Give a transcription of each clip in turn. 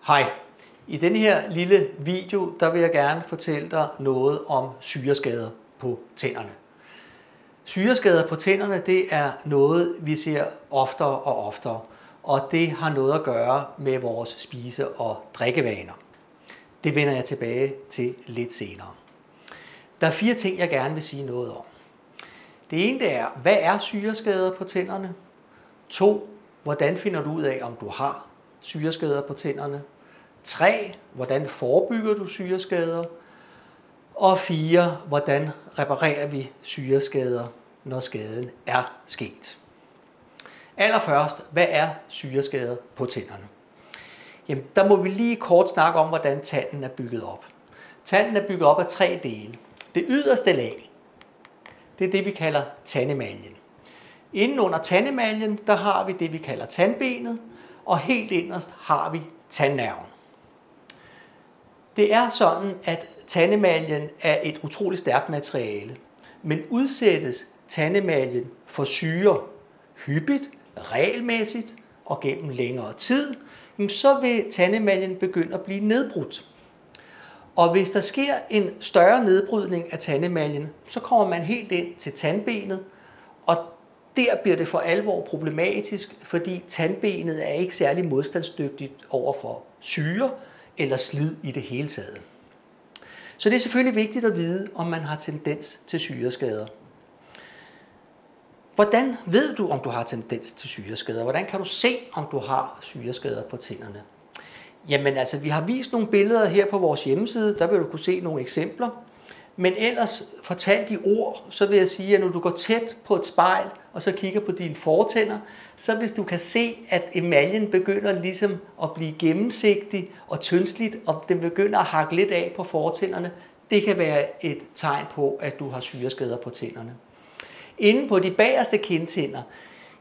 Hej. I denne her lille video, der vil jeg gerne fortælle dig noget om syreskader på tænderne. Syreskader på tænderne, det er noget, vi ser oftere og oftere, og det har noget at gøre med vores spise- og drikkevaner. Det vender jeg tilbage til lidt senere. Der er 4 ting, jeg gerne vil sige noget om. Det ene det er, hvad er syreskader på tænderne? 2. Hvordan finder du ud af, om du har syreskader på tænderne? 3. Hvordan forebygger du syreskader? Og 4. Hvordan reparerer vi syreskader, når skaden er sket? Allerførst, hvad er syreskader på tænderne? Jamen, der må vi lige kort snakke om, hvordan tanden er bygget op. Tanden er bygget op af 3 dele. Det yderste lag, det er det, vi kalder tandemaljen. Inden under tandemaljen, der har vi det, vi kalder tandbenet, og helt inderst har vi tandnerven. Det er sådan, at tandemaljen er et utroligt stærkt materiale, men udsættes tandemaljen for syre hyppigt, regelmæssigt og gennem længere tid, så vil tandemaljen begynde at blive nedbrudt. Og hvis der sker en større nedbrydning af tandemaljen, så kommer man helt ind til tandbenet, og der bliver det for alvor problematisk, fordi tandbenet er ikke særlig modstandsdygtigt over for syre eller slid i det hele taget. Så det er selvfølgelig vigtigt at vide, om man har tendens til syreskader. Hvordan ved du, om du har tendens til syreskader? Hvordan kan du se, om du har syreskader på tænderne? Jamen altså, vi har vist nogle billeder her på vores hjemmeside, der vil du kunne se nogle eksempler. Men ellers fortalt i ord, så vil jeg sige, at når du går tæt på et spejl, og så kigger på dine fortænder, så hvis du kan se, at emaljen begynder ligesom at blive gennemsigtig og tyndsligt, og den begynder at hakke lidt af på fortænderne, det kan være et tegn på, at du har syreskader på tænderne. Inden på de bagerste kindtænder,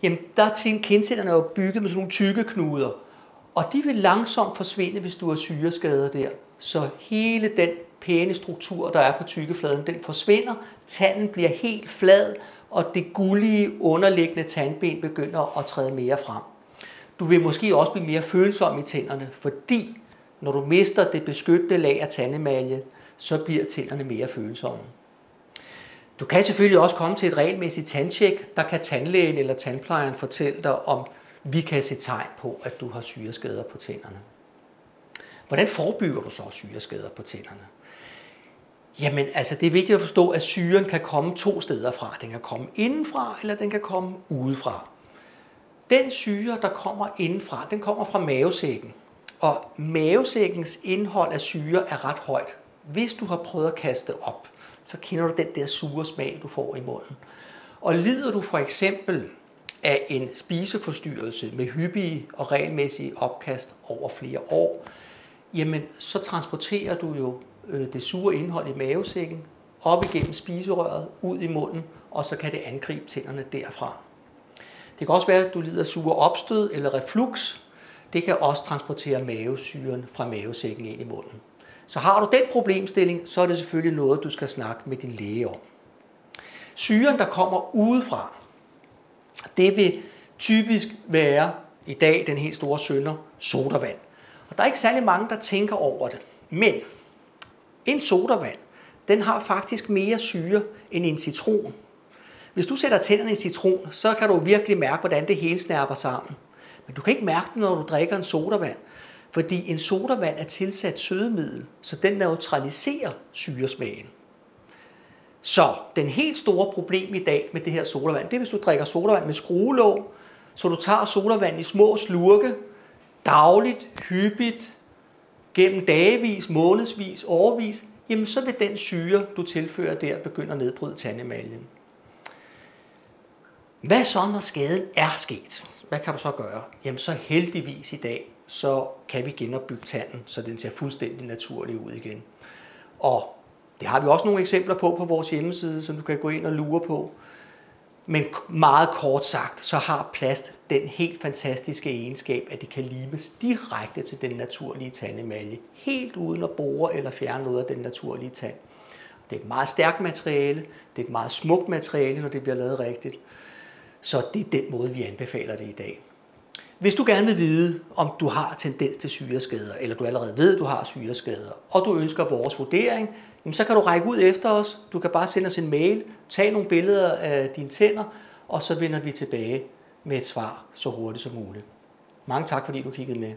jamen der er kindtænderne jo bygget med sådan nogle tykke knuder, og de vil langsomt forsvinde, hvis du har syreskader der. Så hele den pæne struktur, der er på tykkefladen, den forsvinder, tanden bliver helt flad, og det gullige underliggende tandben begynder at træde mere frem. Du vil måske også blive mere følsom i tænderne, fordi når du mister det beskyttende lag af tandemalje, så bliver tænderne mere følsomme. Du kan selvfølgelig også komme til et regelmæssigt tandtjek. Der kan tandlægen eller tandplejeren fortælle dig, om vi kan se tegn på, at du har syreskader på tænderne. Hvordan forebygger du så syreskader på tænderne? Jamen, altså det er vigtigt at forstå, at syren kan komme 2 steder fra. Den kan komme indenfra, eller den kan komme udefra. Den syre, der kommer indenfra, den kommer fra mavesækken. Og mavesækkens indhold af syre er ret højt. Hvis du har prøvet at kaste op, så kender du den der sure smag, du får i munden. Og lider du for eksempel af en spiseforstyrrelse med hyppige og regelmæssige opkast over flere år, jamen så transporterer du jo det sure indhold i mavesækken op igennem spiserøret, ud i munden, og så kan det angribe tænderne derfra. Det kan også være, at du lider af sure opstød eller reflux. Det kan også transportere mavesyren fra mavesækken ind i munden. Så har du den problemstilling, så er det selvfølgelig noget, du skal snakke med din læge om. Syren, der kommer udefra, det vil typisk være i dag den helt store synder, sodavand. Og der er ikke særlig mange, der tænker over det. Men en sodavand, den har faktisk mere syre end en citron. Hvis du sætter tænderne i citron, så kan du virkelig mærke, hvordan det hele snærper sammen. Men du kan ikke mærke det, når du drikker en sodavand. Fordi en sodavand er tilsat sødemiddel, så den neutraliserer syresmagen. Så den helt store problem i dag med det her sodavand, det er, hvis du drikker sodavand med skruelåg, så du tager sodavand i små slurke, dagligt, hyppigt, gennem dagevis, månedsvis, årevis, jamen så vil den syre, du tilfører der, begynde at nedbryde tandemaljen. Hvad så, når skaden er sket? Hvad kan du så gøre? Jamen så heldigvis i dag, så kan vi genopbygge tanden, så den ser fuldstændig naturlig ud igen. Og det har vi også nogle eksempler på vores hjemmeside, som du kan gå ind og lure på. Men meget kort sagt, så har plast den helt fantastiske egenskab, at det kan limes direkte til den naturlige tandemalje, helt uden at bore eller fjerne noget af den naturlige tand. Det er et meget stærkt materiale, det er et meget smukt materiale, når det bliver lavet rigtigt. Så det er den måde, vi anbefaler det i dag. Hvis du gerne vil vide, om du har tendens til syreskader, eller du allerede ved, at du har syreskader, og du ønsker vores vurdering, så kan du række ud efter os. Du kan bare sende os en mail, tage nogle billeder af dine tænder, og så vender vi tilbage med et svar så hurtigt som muligt. Mange tak, fordi du kiggede med.